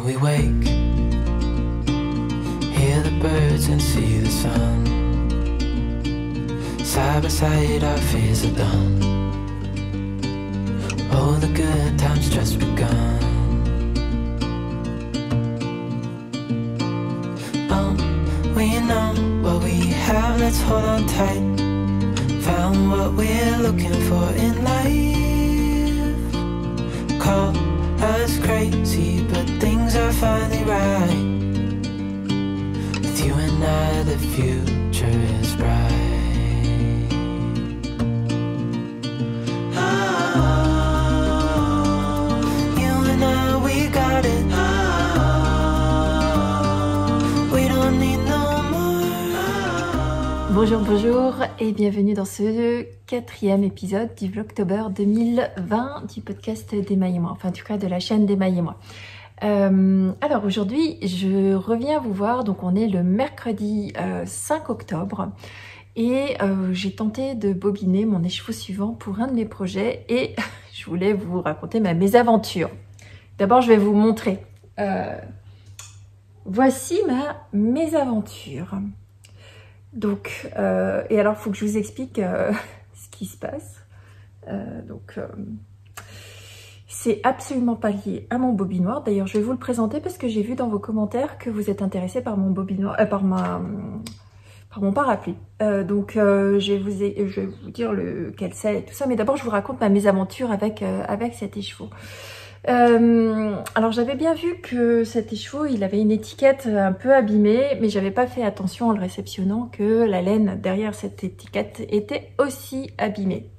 we wake, hear the birds and see the sun. Side by side our fears are done. Oh, the good times just begun. Oh, we know what we have, let's hold on tight. Found what we're looking for in life. Call us crazy, but things are finally right. With you and I, the future is bright. Bonjour, bonjour et bienvenue dans ce 4e épisode du Vlogtober 2020 du podcast d'Emma et moi, enfin du cas de la chaîne d'Emma et moi. Alors aujourd'hui, je reviens vous voir, donc on est le mercredi 5 octobre et j'ai tenté de bobiner mon écheveau suivant pour un de mes projets et je voulais vous raconter ma mésaventure. D'abord, je vais vous montrer. Voici ma mésaventure. Donc, et alors, il faut que je vous explique ce qui se passe. C'est absolument pas lié à mon bobinoir. D'ailleurs, je vais vous le présenter parce que j'ai vu dans vos commentaires que vous êtes intéressés par mon bobinoir, par mon parapluie. Je vais vous dire lequel c'est et tout ça. Mais d'abord, je vous raconte ma mésaventure avec cet écheveau. Alors j'avais bien vu que cet écheveau il avait une étiquette un peu abîmée, mais j'avais pas fait attention en le réceptionnant que la laine derrière cette étiquette était aussi abîmée.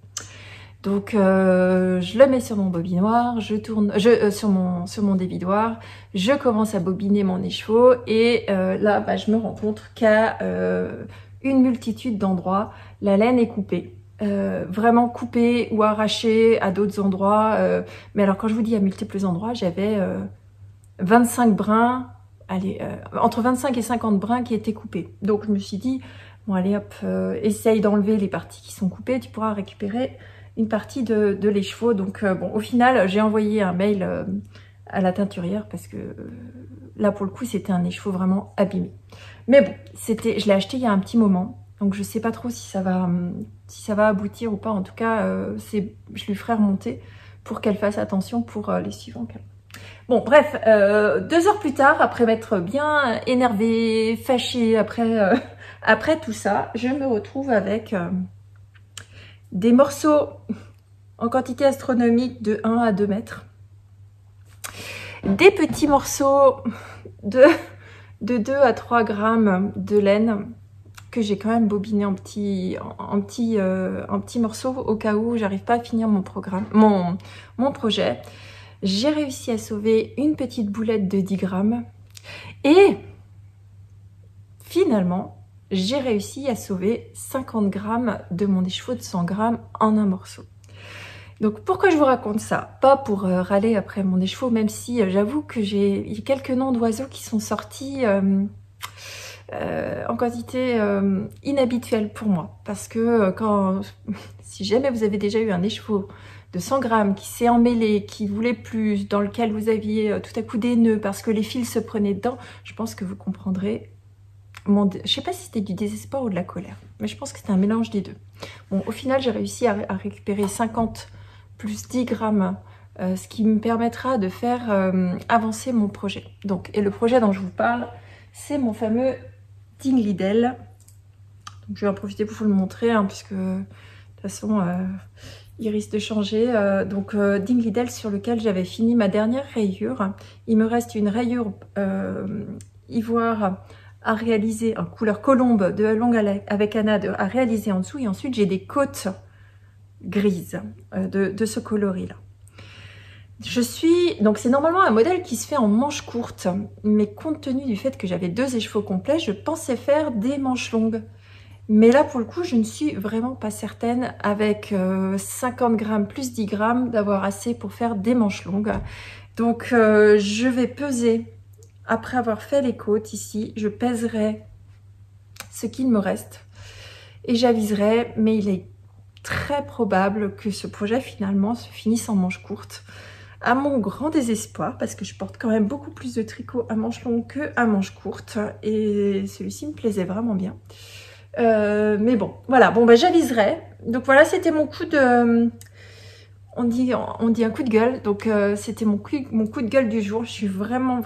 Donc je le mets sur mon bobinoir, je tourne sur mon dévidoir, je commence à bobiner mon écheveau et là je me rends compte qu'à une multitude d'endroits la laine est coupée. Vraiment coupé ou arraché à d'autres endroits, mais alors quand je vous dis à multiples endroits, j'avais 25 brins, entre 25 et 50 brins qui étaient coupés. Donc je me suis dit, bon allez hop, essaye d'enlever les parties qui sont coupées, tu pourras récupérer une partie de l'écheveau. Donc bon, au final, j'ai envoyé un mail à la teinturière parce que là pour le coup, c'était un écheveau vraiment abîmé. Mais bon, je l'ai acheté il y a un petit moment. Donc je sais pas trop si ça va aboutir ou pas. En tout cas, je lui ferai remonter pour qu'elle fasse attention pour les suivants. Bon, bref, 2 heures plus tard, après m'être bien énervée, fâchée, après tout ça, je me retrouve avec des morceaux en quantité astronomique de 1 à 2 mètres. Des petits morceaux de 2 à 3 grammes de laine que j'ai quand même bobiné en petits morceaux au cas où j'arrive pas à finir mon projet. J'ai réussi à sauver une petite boulette de 10 grammes et finalement j'ai réussi à sauver 50 grammes de mon écheveau de 100 grammes en un morceau. Donc pourquoi je vous raconte ça? Pas pour râler après mon écheveau, même si j'avoue que j'ai quelques noms d'oiseaux qui sont sortis en quantité inhabituelle pour moi, parce que si jamais vous avez déjà eu un écheveau de 100 grammes qui s'est emmêlé, qui voulait plus, dans lequel vous aviez tout à coup des nœuds parce que les fils se prenaient dedans, je pense que vous comprendrez je sais pas si c'était du désespoir ou de la colère, mais je pense que c'était un mélange des deux. Bon, au final j'ai réussi à récupérer 50 plus 10 grammes, ce qui me permettra de faire avancer mon projet. Donc, et le projet dont je vous parle, c'est mon fameux Dingley-Dell. Donc je vais en profiter pour vous le montrer, hein, puisque de toute façon il risque de changer. Dingley-Dell sur lequel j'avais fini ma dernière rayure. Il me reste une rayure ivoire à réaliser, en couleur colombe de longue avec Anna à réaliser en dessous, et ensuite j'ai des côtes grises de ce coloris là. Donc c'est normalement un modèle qui se fait en manches courtes, mais compte tenu du fait que j'avais 2 écheveaux complets, je pensais faire des manches longues. Mais là pour le coup, je ne suis vraiment pas certaine avec 50 grammes plus 10 grammes d'avoir assez pour faire des manches longues. Donc je vais peser, après avoir fait les côtes ici, je pèserai ce qu'il me reste et j'aviserai, mais il est très probable que ce projet finalement se finisse en manches courtes. à mon grand désespoir, parce que je porte quand même beaucoup plus de tricot à manches longues que à manches courtes, et celui-ci me plaisait vraiment bien. Mais bon, voilà, bon bah j'aviserai. Donc voilà, c'était mon coup de... On dit un coup de gueule, donc c'était mon coup de gueule du jour. Je suis vraiment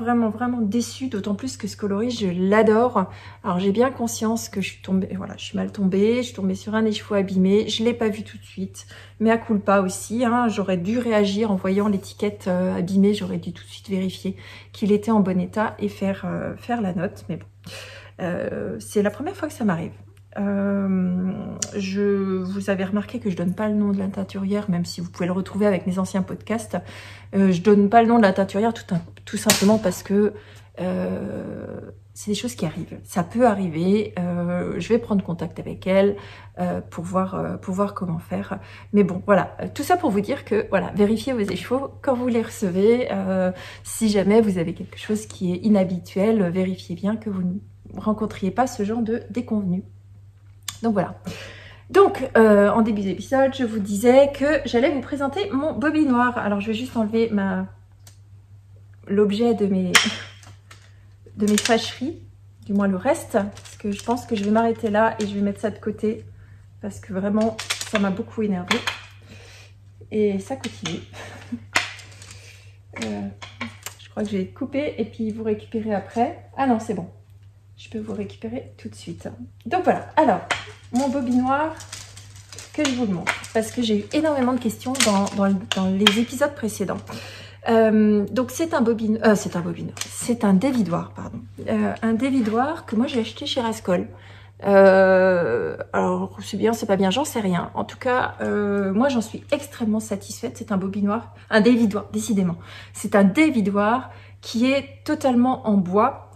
déçue, d'autant plus que ce coloris, je l'adore. Alors j'ai bien conscience que je suis tombée, voilà, je suis mal tombée, je suis tombée sur un écheveau abîmé, je l'ai pas vu tout de suite, mais à culpa aussi, hein, j'aurais dû réagir en voyant l'étiquette abîmée, j'aurais dû tout de suite vérifier qu'il était en bon état et faire la note, mais bon, c'est la première fois que ça m'arrive. Vous avez remarqué que je donne pas le nom de la teinturière, même si vous pouvez le retrouver avec mes anciens podcasts. Je donne pas le nom de la teinturière tout simplement parce que c'est des choses qui arrivent. Ça peut arriver. Je vais prendre contact avec elle pour voir comment faire. Mais bon, voilà. Tout ça pour vous dire que voilà, vérifiez vos écheveaux quand vous les recevez. Si jamais vous avez quelque chose qui est inhabituel, vérifiez bien que vous ne rencontriez pas ce genre de déconvenu. Donc voilà. Donc, en début d'épisode, je vous disais que j'allais vous présenter mon bobinoir. Alors, je vais juste enlever l'objet de mes fâcheries, du moins le reste, parce que je pense que je vais m'arrêter là et je vais mettre ça de côté, parce que vraiment, ça m'a beaucoup énervé. Et ça continue. Je crois que je vais couper et puis vous récupérer après. Ah non, c'est bon. Je peux vous récupérer tout de suite. Donc voilà, alors, mon bobinoir, que je vous le montre, parce que j'ai eu énormément de questions dans les épisodes précédents. Donc c'est un dévidoir, pardon. Un dévidoir que moi j'ai acheté chez Rascol. Alors c'est bien, c'est pas bien, j'en sais rien. En tout cas, moi j'en suis extrêmement satisfaite. C'est un bobinoir, un dévidoir, décidément. C'est un dévidoir qui est totalement en bois.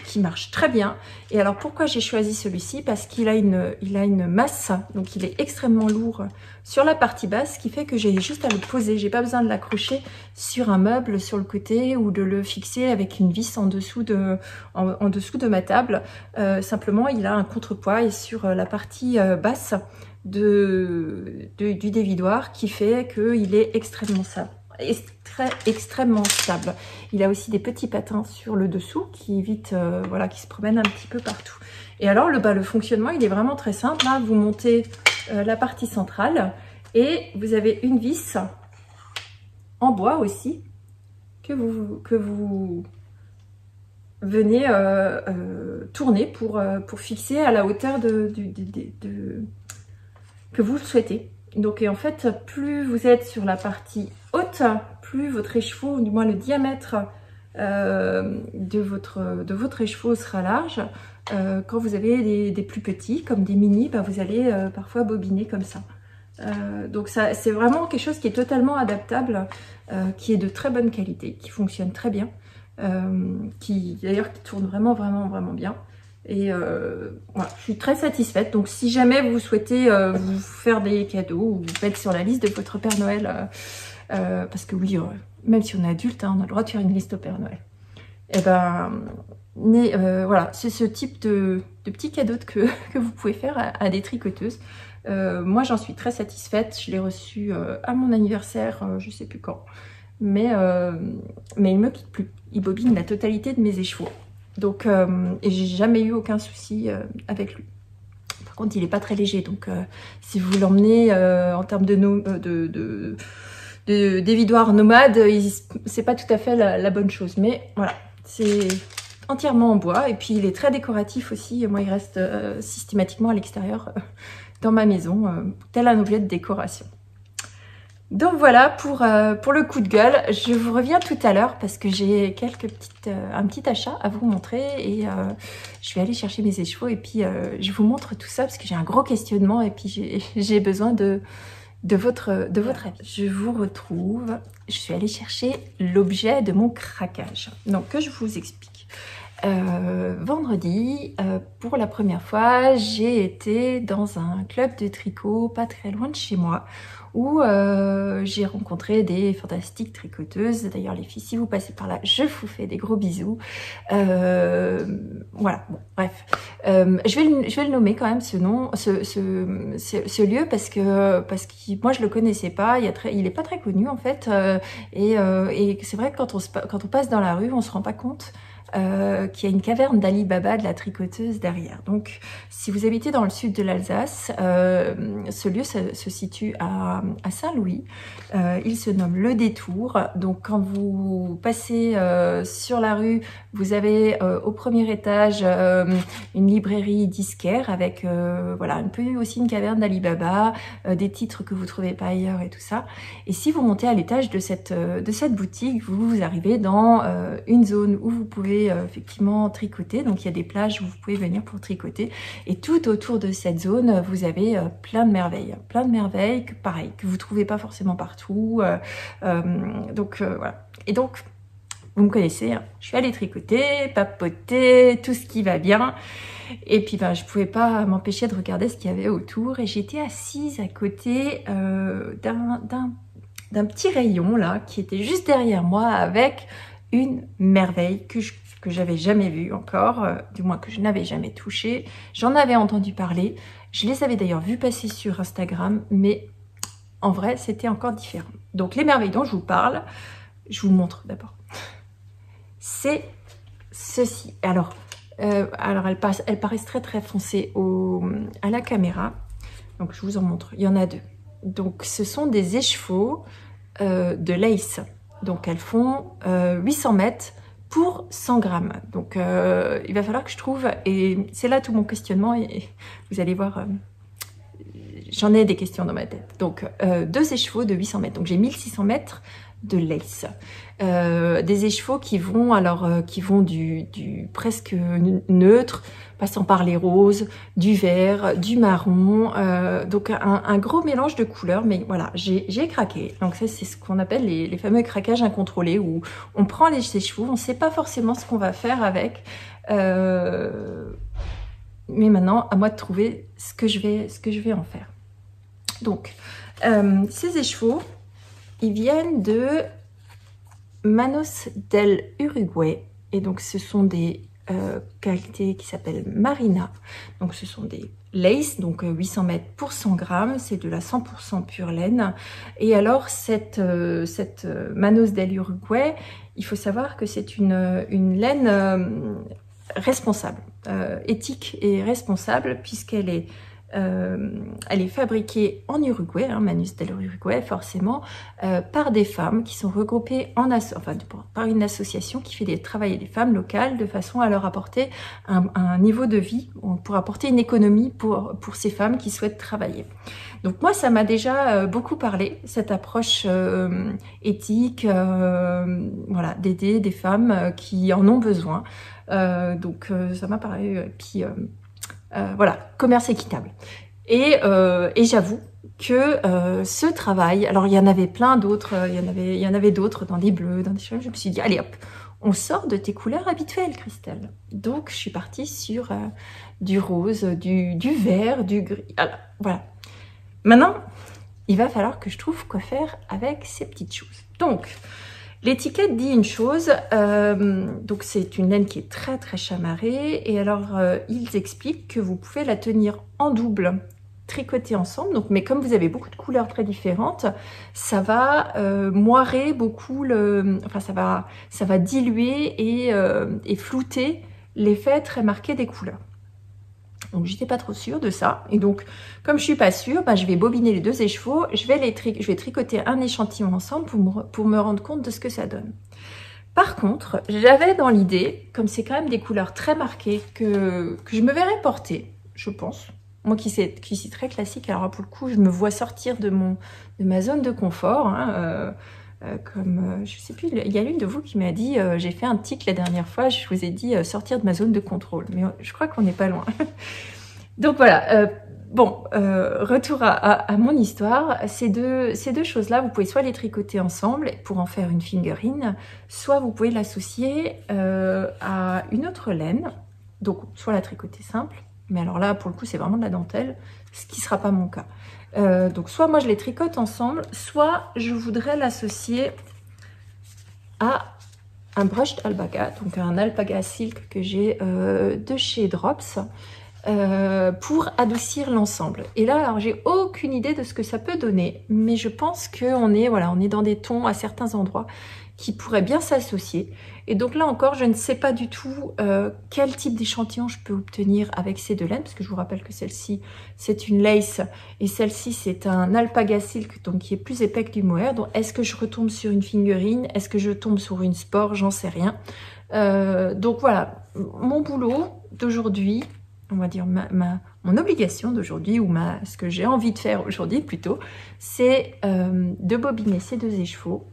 Qui marche très bien. Et alors pourquoi j'ai choisi celui-ci? Parce qu'il a une masse, donc il est extrêmement lourd sur la partie basse, ce qui fait que j'ai juste à le poser. J'ai pas besoin de l'accrocher sur un meuble sur le côté ou de le fixer avec une vis en dessous de ma table. Simplement il a un contrepoids et sur la partie basse du dévidoir qui fait qu'il est extrêmement extrêmement stable. Il a aussi des petits patins sur le dessous qui évitent, voilà, qui se promènent un petit peu partout. Et alors le fonctionnement il est vraiment très simple. Là, vous montez la partie centrale et vous avez une vis en bois aussi que vous venez tourner pour fixer à la hauteur que vous souhaitez. Donc, et en fait, plus vous êtes sur la partie haute, plus votre écheveau, ou du moins le diamètre de votre écheveau sera large. Quand vous avez des plus petits, comme des mini, bah, vous allez parfois bobiner comme ça. Donc ça, c'est vraiment quelque chose qui est totalement adaptable, qui est de très bonne qualité, qui fonctionne très bien, qui tourne vraiment bien. Et voilà, je suis très satisfaite. Donc si jamais vous souhaitez vous faire des cadeaux ou vous mettre sur la liste de votre Père Noël, parce que oui, même si on est adulte, hein, on a le droit de faire une liste au Père Noël. Et ben voilà, c'est ce type de petits cadeaux que vous pouvez faire à des tricoteuses. Moi j'en suis très satisfaite. Je l'ai reçu à mon anniversaire, je sais plus quand. Mais il me quitte plus. Il bobine la totalité de mes écheveaux. Donc, et j'ai jamais eu aucun souci avec lui. Par contre, il est pas très léger, donc si vous l'emmenez en termes de dévidoir nomade, c'est pas tout à fait la bonne chose. Mais voilà, c'est entièrement en bois et puis il est très décoratif aussi. Moi, il reste systématiquement à l'extérieur dans ma maison, tel un objet de décoration. Donc voilà pour le coup de gueule. Je vous reviens tout à l'heure parce que j'ai un petit achat à vous montrer et je vais aller chercher mes écheveaux et puis je vous montre tout ça parce que j'ai un gros questionnement et puis j'ai besoin de votre avis. Je vous retrouve. Je suis allée chercher l'objet de mon craquage. Donc que je vous explique. vendredi, pour la première fois, j'ai été dans un club de tricot pas très loin de chez moi où j'ai rencontré des fantastiques tricoteuses. D'ailleurs les filles, si vous passez par là, je vous fais des gros bisous. Voilà, bon, bref. Je vais le nommer quand même ce nom, ce lieu parce que moi je le connaissais pas, il est pas très connu en fait, et c'est vrai que quand on passe dans la rue, on se rend pas compte qu'il y a une caverne d'Ali Baba, de la tricoteuse, derrière. Donc, si vous habitez dans le sud de l'Alsace, ce lieu se situe à Saint-Louis. Il se nomme Le Détour. Donc, quand vous passez sur la rue, vous avez au premier étage une librairie disquaire avec voilà, un peu aussi une caverne d'Ali Baba, des titres que vous trouvez pas ailleurs et tout ça. Et si vous montez à l'étage de cette boutique, vous arrivez dans une zone où vous pouvez effectivement tricoter. Donc il y a des plages où vous pouvez venir pour tricoter. Et tout autour de cette zone, vous avez plein de merveilles. Plein de merveilles, pareil, que vous trouvez pas forcément partout. Voilà. Et donc, vous me connaissez, hein, je suis allée tricoter, papoter, tout ce qui va bien. Et puis je pouvais pas m'empêcher de regarder ce qu'il y avait autour. Et j'étais assise à côté d'un petit rayon là, qui était juste derrière moi, avec une merveille que j'avais jamais vue encore, du moins que je n'avais jamais touchée. J'en avais entendu parler. Je les avais d'ailleurs vues passer sur Instagram, mais en vrai, c'était encore différent. Donc les merveilles dont je vous parle, je vous montre d'abord. C'est ceci. Alors elles paraissent très très foncées à la caméra. Donc je vous en montre. Il y en a deux. Donc ce sont des échevaux de lace. Donc elles font 800 mètres pour 100 grammes. Donc il va falloir que je trouve, et c'est là tout mon questionnement, et vous allez voir, j'en ai des questions dans ma tête. Donc deux échevaux de 800 mètres. Donc j'ai 1600 mètres de lace. Des échevaux qui vont du presque neutre, passant par les roses, du vert, du marron, donc un gros mélange de couleurs. Mais voilà, j'ai craqué. Donc ça, c'est ce qu'on appelle les fameux craquages incontrôlés, où on prend les échevaux, on ne sait pas forcément ce qu'on va faire avec, mais maintenant à moi de trouver ce que je vais en faire. Donc ces échevaux, ils viennent de Manos del Uruguay, et donc ce sont des qualités qui s'appellent Marina. Donc ce sont des lace, donc 800 mètres pour 100 grammes, c'est de la 100% pure laine. Et alors cette Manos del Uruguay, il faut savoir que c'est une laine responsable, éthique et responsable, puisqu'elle est fabriquée en Uruguay, hein, Manos del Uruguay forcément, par des femmes qui sont regroupées par une association qui fait travailler les femmes locales de façon à leur apporter un niveau de vie, pour apporter une économie pour ces femmes qui souhaitent travailler. Donc moi, ça m'a déjà beaucoup parlé, cette approche éthique, voilà, d'aider des femmes qui en ont besoin. Donc ça m'a paru, puis voilà, commerce équitable. Et j'avoue que ce travail, alors il y en avait plein d'autres, il y en avait d'autres dans des bleus, dans des choses. Je me suis dit, allez hop, on sort de tes couleurs habituelles, Christelle. Donc je suis partie sur du rose, du vert, du gris. Alors, voilà. Maintenant, il va falloir que je trouve quoi faire avec ces petites choses. Donc, l'étiquette dit une chose, donc c'est une laine qui est très très chamarrée, et alors ils expliquent que vous pouvez la tenir en double, tricoter ensemble, donc, mais comme vous avez beaucoup de couleurs très différentes, ça va moirer beaucoup, ça va diluer et flouter l'effet très marqué des couleurs. Donc j'étais pas trop sûre de ça, et donc comme je suis pas sûre, je vais bobiner les deux échevaux, je vais tricoter un échantillon ensemble pour me rendre compte de ce que ça donne. Par contre, j'avais dans l'idée, comme c'est quand même des couleurs très marquées, que je me verrais porter, je pense. Moi qui suis très classique, alors pour le coup je me vois sortir de ma zone de confort, hein, je sais plus, il y a l'une de vous qui m'a dit, j'ai fait un tic la dernière fois, je vous ai dit sortir de ma zone de contrôle, mais je crois qu'on n'est pas loin. Donc voilà, Bon, retour à mon histoire. Ces deux choses-là, vous pouvez soit les tricoter ensemble pour en faire une figurine, soit vous pouvez l'associer à une autre laine. Donc, soit la tricoter simple, mais alors là, pour le coup, c'est vraiment de la dentelle, ce qui ne sera pas mon cas. Donc, soit moi, je les tricote ensemble, soit je voudrais l'associer à un brush d'alpaga, donc un alpaga silk que j'ai de chez Drops, pour adoucir l'ensemble. Et là, alors j'ai aucune idée de ce que ça peut donner, mais je pense qu'on est, voilà, on est dans des tons à certains endroits qui pourraient bien s'associer. Et donc là encore, je ne sais pas du tout quel type d'échantillon je peux obtenir avec ces deux laines, parce que je vous rappelle que celle-ci, c'est une lace, et celle-ci, c'est un alpaga silk, donc qui est plus épais que du mohair. Donc est-ce que je retombe sur une figurine? Est-ce que je tombe sur une sport? J'en sais rien. Donc voilà, mon boulot d'aujourd'hui, on va dire mon obligation d'aujourd'hui, ou ce que j'ai envie de faire aujourd'hui plutôt, c'est de bobiner ces deux écheveaux,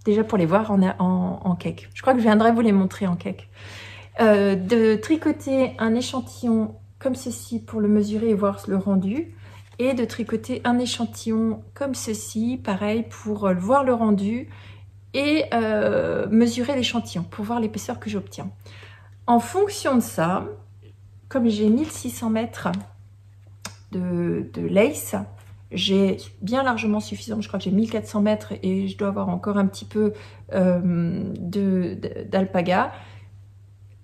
déjà pour les voir en cake. Je crois que je viendrai vous les montrer en cake. De tricoter un échantillon comme ceci pour le mesurer et voir le rendu, et de tricoter un échantillon comme ceci, pareil, pour voir le rendu et mesurer l'échantillon, pour voir l'épaisseur que j'obtiens. En fonction de ça, comme j'ai 1600 mètres de lace, j'ai bien largement suffisant. Je crois que j'ai 1400 mètres et je dois avoir encore un petit peu d'alpaga.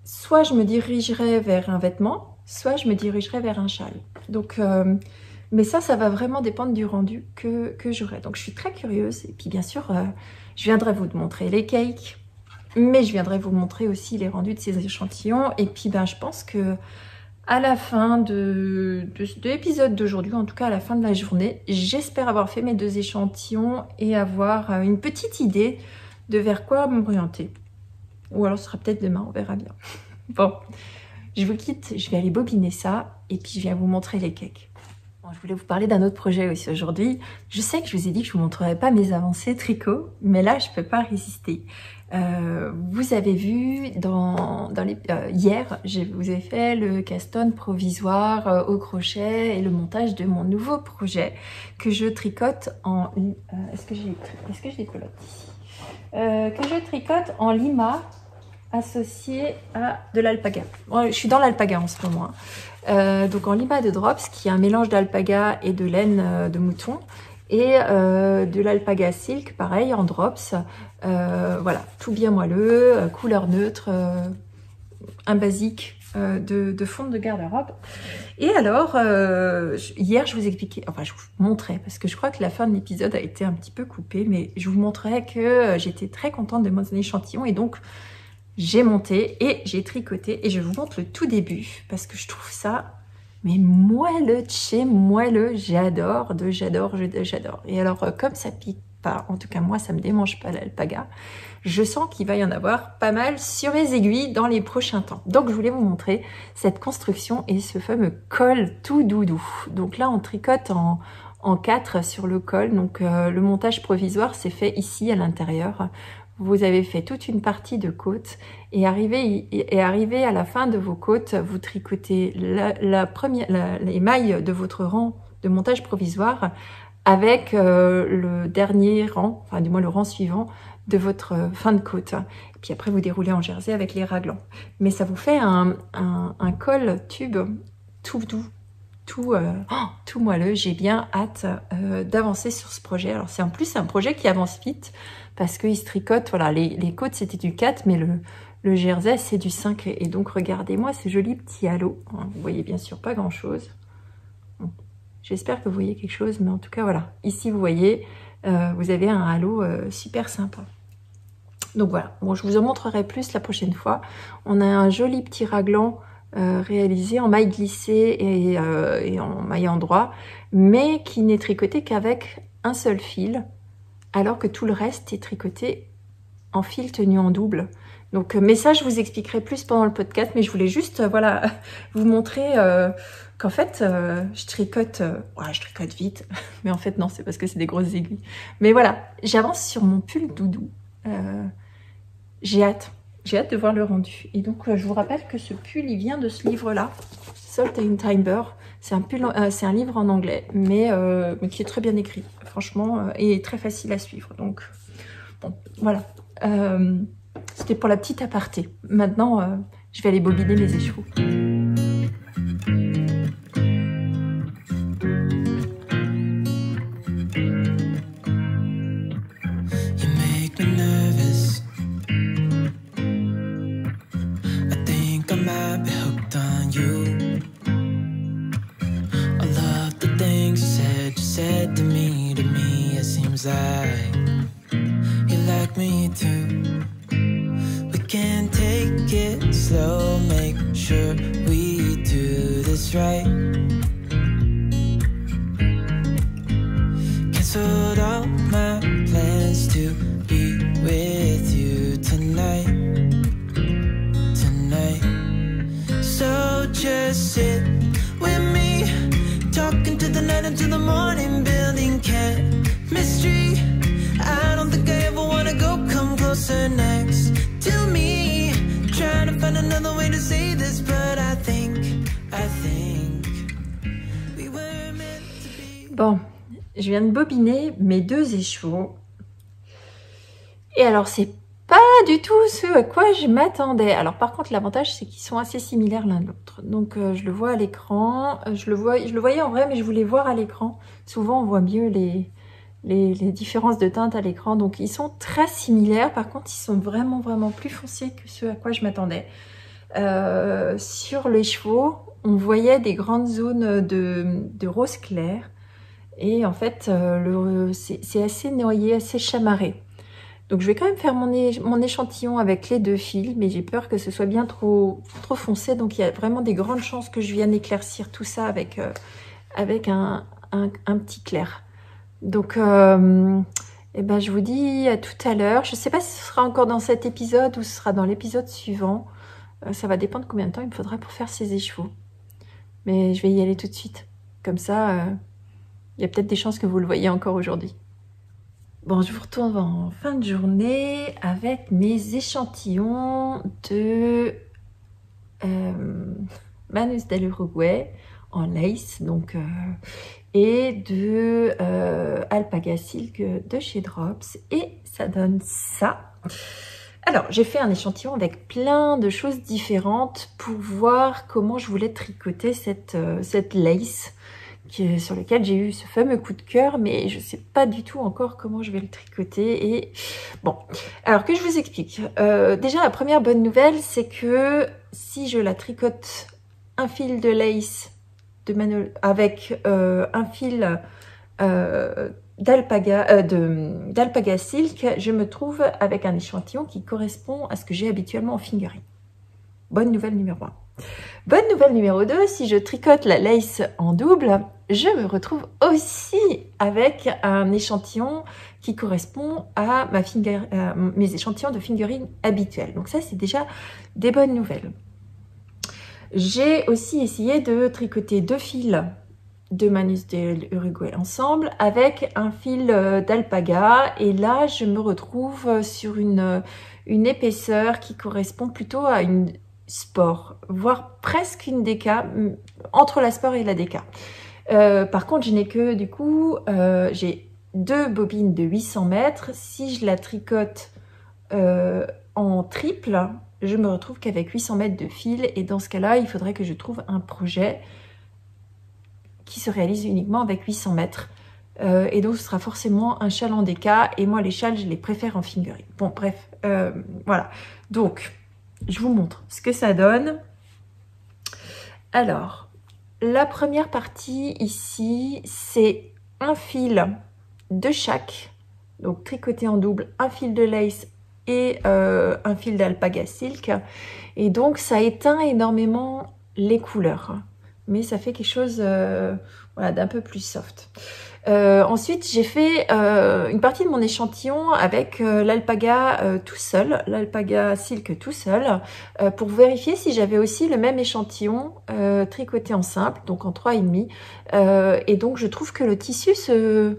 Soit je me dirigerai vers un vêtement, soit je me dirigerai vers un châle. Donc, mais ça va vraiment dépendre du rendu que j'aurai. Donc je suis très curieuse. Et puis bien sûr, je viendrai vous montrer les cakes, mais je viendrai vous montrer aussi les rendus de ces échantillons. Et puis je pense que à la fin de l'épisode d'aujourd'hui, en tout cas à la fin de la journée, j'espère avoir fait mes deux échantillons et avoir une petite idée de vers quoi m'orienter. Ou alors ce sera peut-être demain, on verra bien. Bon, je vous quitte, je vais aller bobiner ça et puis je viens vous montrer les cakes. Bon, je voulais vous parler d'un autre projet aussi aujourd'hui. Je sais que je vous ai dit que je ne vous montrerai pas mes avancées tricot, mais là je ne peux pas résister. Vous avez vu hier, je vous ai fait le caston provisoire au crochet et le montage de mon nouveau projet que je tricote en... Est-ce que j'ai des pelotes ici que je tricote en lima associé à de l'alpaga. Bon, je suis dans l'alpaga en ce moment. Donc en lima de Drops, qui est un mélange d'alpaga et de laine de mouton. Et de l'alpaga silk, pareil, en drops. Voilà, tout bien moelleux, couleur neutre, un basique de fond de garde-robe. Et alors, hier, je vous expliquais, enfin, je vous montrais, parce que je crois que la fin de l'épisode a été un petit peu coupée, mais je vous montrais que j'étais très contente de mon échantillon, et donc, j'ai monté et j'ai tricoté, et je vous montre le tout début, parce que je trouve ça... mais moelleux de chez moelleux, j'adore. Et alors, comme ça pique pas, en tout cas moi, ça me démange pas l'alpaga, je sens qu'il va y en avoir pas mal sur mes aiguilles dans les prochains temps. Donc, je voulais vous montrer cette construction et ce fameux col tout doudou. Donc là, on tricote en 4 sur le col. Donc, le montage provisoire s'est fait ici à l'intérieur. Vous avez fait toute une partie de côte et arrivé à la fin de vos côtes, vous tricotez les mailles de votre rang de montage provisoire avec le dernier rang, enfin du moins le rang suivant de votre fin de côte. Et puis après vous déroulez en jersey avec les raglans. Mais ça vous fait un col tube tout doux, tout moelleux. J'ai bien hâte d'avancer sur ce projet. Alors c'est en plus un projet qui avance vite parce qu'il se tricote, voilà, les côtes c'était du 4, mais le jersey c'est du 5. Et donc regardez-moi ce joli petit halo. Vous voyez bien sûr pas grand chose. Bon, j'espère que vous voyez quelque chose, mais en tout cas voilà. Ici vous voyez, vous avez un halo super sympa. Donc voilà, bon, je vous en montrerai plus la prochaine fois. On a un joli petit raglan réalisé en maille glissée et en maille endroit, mais qui n'est tricoté qu'avec un seul fil, alors que tout le reste est tricoté en fil tenu en double. Donc, mais ça, je vous expliquerai plus pendant le podcast, mais je voulais juste, voilà, vous montrer qu'en fait, je tricote vite, mais en fait, non, c'est parce que c'est des grosses aiguilles. Mais voilà, j'avance sur mon pull doudou. J'ai hâte de voir le rendu. Et donc, je vous rappelle que ce pull, il vient de ce livre-là. Salt and Timber. C'est un livre en anglais, mais qui est très bien écrit, franchement, et très facile à suivre. Donc, bon, voilà. C'était pour la petite aparté. Maintenant, je vais aller bobiner mes écheveaux. You like me too. We can take it slow, make sure we do this right. Canceled all my plans to be with you tonight. Tonight. So just sit with me, talking to the night until the morning, building chemistry. I don't think I ever wanna go come closer next to me. Trying to find another way to say this, but I think we were meant to be. Bon, je viens de bobiner mes deux écheveaux. Et alors, c'est pas du tout ce à quoi je m'attendais. Alors, par contre, l'avantage, c'est qu'ils sont assez similaires l'un de l'autre. Donc, je le vois à l'écran. Je le voyais en vrai, mais je voulais voir à l'écran. Souvent, on voit mieux les différences de teinte à l'écran. Donc, ils sont très similaires. Par contre, ils sont vraiment, vraiment plus foncés que ce à quoi je m'attendais. Sur les chevaux, on voyait des grandes zones de rose clair. Et en fait, c'est assez noyé, assez chamarré. Donc, je vais quand même faire mon échantillon avec les deux fils, mais j'ai peur que ce soit bien trop foncé. Donc, il y a vraiment des grandes chances que je vienne éclaircir tout ça avec un petit clair. Donc, eh ben, je vous dis à tout à l'heure. Je ne sais pas si ce sera encore dans cet épisode ou ce sera dans l'épisode suivant. Ça va dépendre combien de temps il me faudra pour faire ces écheveaux. Mais je vais y aller tout de suite. Comme ça, il y a peut-être des chances que vous le voyez encore aujourd'hui. Bon, je vous retrouve en fin de journée avec mes échantillons de Manus del Uruguay en lace, donc, et de Alpaga Silk de chez Drops, et ça donne ça. Alors, j'ai fait un échantillon avec plein de choses différentes pour voir comment je voulais tricoter cette lace sur lequel j'ai eu ce fameux coup de cœur, mais je ne sais pas du tout encore comment je vais le tricoter. Et bon, alors que je vous explique. Déjà, la première bonne nouvelle, c'est que si je la tricote un fil de lace avec un fil d'Alpaga Silk, je me trouve avec un échantillon qui correspond à ce que j'ai habituellement en fingering. Bonne nouvelle numéro 1. Bonne nouvelle numéro 2, si je tricote la lace en double, je me retrouve aussi avec un échantillon qui correspond à mes échantillons de fingering habituels. Donc ça, c'est déjà des bonnes nouvelles. J'ai aussi essayé de tricoter deux fils de Manus del Uruguay ensemble avec un fil d'Alpaga. Et là, je me retrouve sur une épaisseur qui correspond plutôt à une sport, voire presque une déca, entre la sport et la déca. Par contre, je n'ai que, du coup, j'ai deux bobines de 800 mètres. Si je la tricote en triple, je me retrouve qu'avec 800 mètres de fil. Et dans ce cas-là, il faudrait que je trouve un projet qui se réalise uniquement avec 800 mètres. Et donc, ce sera forcément un châle en déca. Et moi, les châles, je les préfère en fingering. Bon, bref, voilà. Donc, je vous montre ce que ça donne. Alors, la première partie ici, c'est un fil de chaque. Donc, tricoté en double, un fil de lace et un fil d'Alpaga Silk. Et donc, ça éteint énormément les couleurs. Mais ça fait quelque chose voilà, d'un peu plus soft. Ensuite, j'ai fait une partie de mon échantillon avec l'Alpaga tout seul, l'Alpaga Silk tout seul, pour vérifier si j'avais aussi le même échantillon tricoté en simple, donc en 3,5. Et donc, je trouve que le tissu se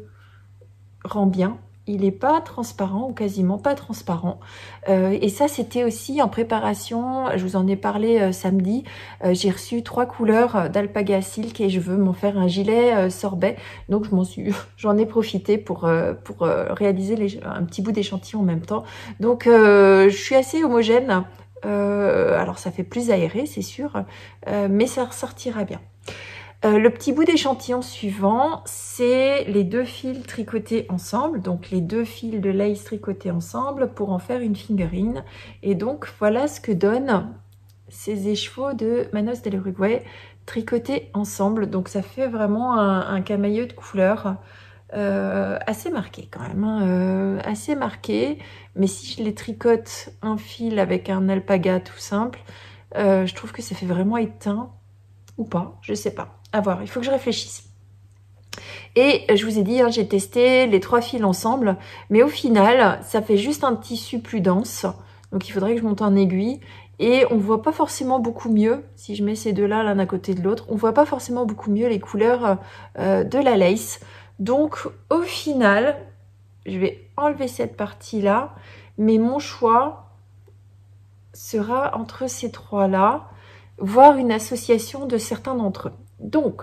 rend bien. il n'est pas transparent ou quasiment pas transparent. Et ça, c'était aussi en préparation. Je vous en ai parlé samedi. J'ai reçu 3 couleurs d'Alpaga Silk et je veux m'en faire un gilet sorbet. Donc, j'en ai profité pour réaliser un petit bout d'échantillon en même temps. Donc, je suis assez homogène. Alors, ça fait plus aéré, c'est sûr, mais ça ressortira bien. Le petit bout d'échantillon suivant, c'est les 2 fils tricotés ensemble, donc les 2 fils de lace tricotés ensemble pour en faire une figurine. Et donc voilà ce que donnent ces écheveaux de Manos del Uruguay tricotés ensemble. Donc ça fait vraiment un camailleux de couleurs assez marqué quand même, hein, assez marqué. Mais si je les tricote un fil avec un alpaga tout simple, je trouve que ça fait vraiment éteint. Ou pas, je sais pas. À voir, il faut que je réfléchisse. Et je vous ai dit, hein, j'ai testé les 3 fils ensemble, mais au final, ça fait juste un tissu plus dense. Donc il faudrait que je monte en aiguille. Et on voit pas forcément beaucoup mieux, si je mets ces deux-là l'un à côté de l'autre, on voit pas forcément beaucoup mieux les couleurs de la lace. Donc au final, je vais enlever cette partie-là, mais mon choix sera entre ces 3-là, voire une association de certains d'entre eux. Donc,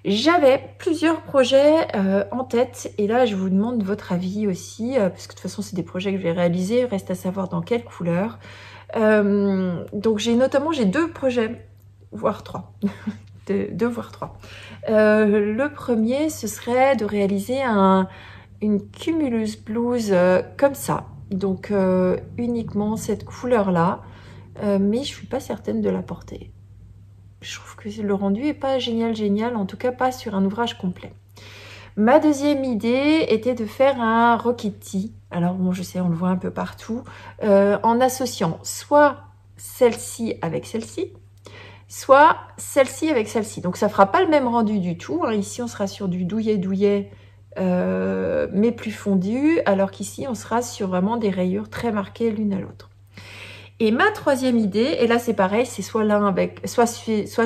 j'avais plusieurs projets en tête et là, je vous demande votre avis aussi, parce que de toute façon, c'est des projets que je vais réaliser, reste à savoir dans quelle couleur. Donc, j'ai 2 projets, voire 3. 2 voire 3. Le premier, ce serait de réaliser une Cumulus Blues comme ça. Donc, uniquement cette couleur-là. Mais je suis pas certaine de la porter. Je trouve que le rendu est pas génial, en tout cas pas sur un ouvrage complet. Ma deuxième idée était de faire un Rocketti. Alors bon, je sais, on le voit un peu partout, en associant soit celle-ci avec celle-ci, soit celle-ci avec celle-ci. Donc ça fera pas le même rendu du tout, hein. Ici on sera sur du douillet, mais plus fondu, alors qu'ici on sera sur vraiment des rayures très marquées l'une à l'autre. Et ma troisième idée, et là c'est pareil, c'est soit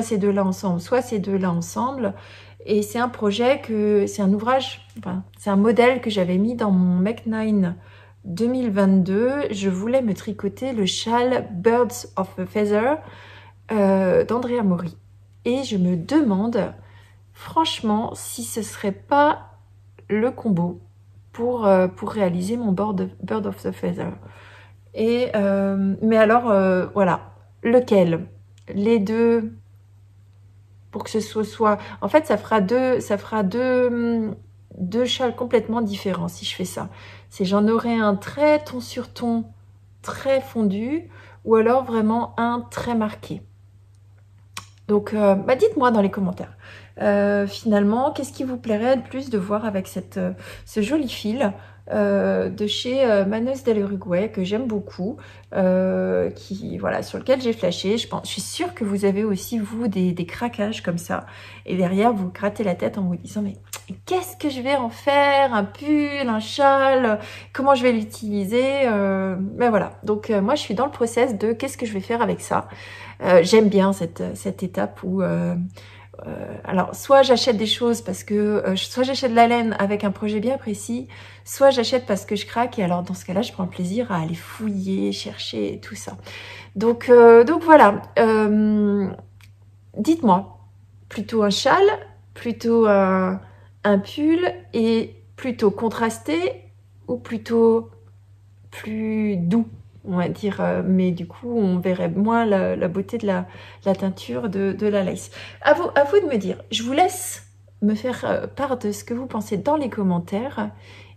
ces deux-là ensemble, soit ces deux-là ensemble. Et c'est un projet c'est un ouvrage, enfin, c'est un modèle que j'avais mis dans mon Make 9 2022. Je voulais me tricoter le châle Birds of a Feather d'Andrea Mori. Et je me demande, franchement, si ce serait pas le combo pour réaliser mon Bird of the Feather. Et mais alors voilà, lequel? Les deux, pour que ce soit en fait ça fera deux châles complètement différents si je fais ça. C'est j'en aurai un très ton sur ton, très fondu, ou alors vraiment un très marqué. Donc dites-moi dans les commentaires. Finalement, qu'est-ce qui vous plairait de plus de voir avec ce joli fil de chez Manos del Uruguay que j'aime beaucoup, sur lequel j'ai flashé. Je suis sûre que vous avez aussi vous des craquages comme ça, et derrière vous grattez la tête en vous disant mais qu'est-ce que je vais en faire, un pull, un châle, comment je vais l'utiliser, mais voilà. Donc moi je suis dans le process de qu'est-ce que je vais faire avec ça. J'aime bien cette étape où alors soit j'achète des choses parce que soit j'achète de la laine avec un projet bien précis, soit j'achète parce que je craque, et alors dans ce cas-là je prends le plaisir à aller fouiller, chercher et tout ça. Donc voilà, dites-moi, plutôt un châle, plutôt un pull, et plutôt contrasté ou plutôt plus doux, on va dire, mais du coup on verrait moins la beauté de la teinture de la lace. À vous de me dire. Je vous laisse me faire part de ce que vous pensez dans les commentaires,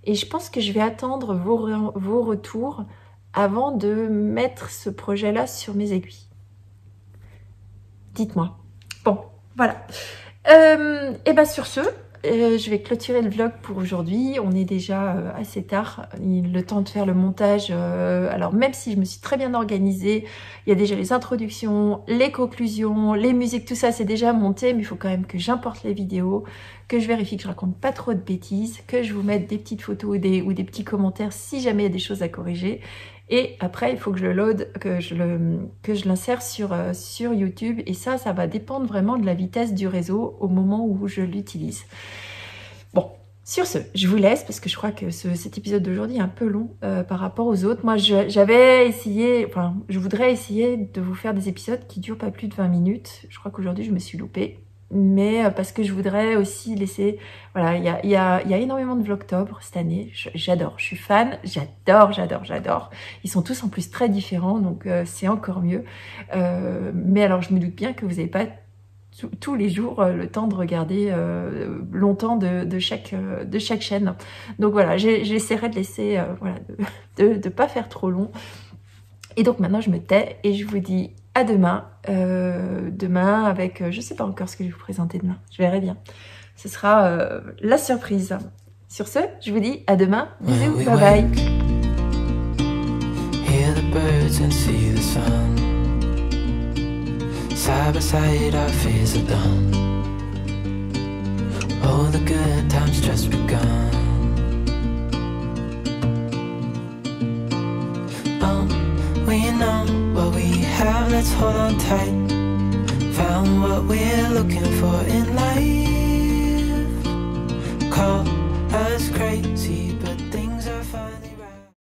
et je pense que je vais attendre vos retours avant de mettre ce projet là sur mes aiguilles. Dites-moi. Bon, voilà. Et bien sur ce, je vais clôturer le vlog pour aujourd'hui. On est déjà assez tard, le temps de faire le montage. Alors même si je me suis très bien organisée, il y a déjà les introductions, les conclusions, les musiques, tout ça c'est déjà monté, mais il faut quand même que j'importe les vidéos, que je vérifie que je raconte pas trop de bêtises, que je vous mette des petites photos ou des petits commentaires si jamais il y a des choses à corriger. Et après, il faut que je le load, que je l'insère sur YouTube. Et ça va dépendre vraiment de la vitesse du réseau au moment où je l'utilise. Bon, Sur ce, je vous laisse parce que je crois que cet épisode d'aujourd'hui est un peu long par rapport aux autres. Moi, j'avais essayé, enfin, je voudrais essayer de vous faire des épisodes qui durent pas plus de 20 minutes. Je crois qu'aujourd'hui, je me suis loupée. Mais parce que je voudrais aussi laisser... Voilà, il y a énormément de Vlogtober cette année. J'adore, je suis fan, j'adore. Ils sont tous en plus très différents, donc c'est encore mieux. Mais alors, je me doute bien que vous n'avez pas tous les jours le temps de regarder longtemps de chaque chaîne. Donc voilà, j'essaierai de laisser, voilà, de pas faire trop long. Et donc maintenant je me tais et je vous dis à demain. Demain avec, je sais pas encore ce que je vais vous présenter demain, je verrai bien. Ce sera la surprise. Sur ce, je vous dis à demain. Bisous, bye bye. Hear the birds and see the sun. Side by side our fears are done. Oh, the good times just begun. We know what we have, let's hold on tight. Found what we're looking for in life.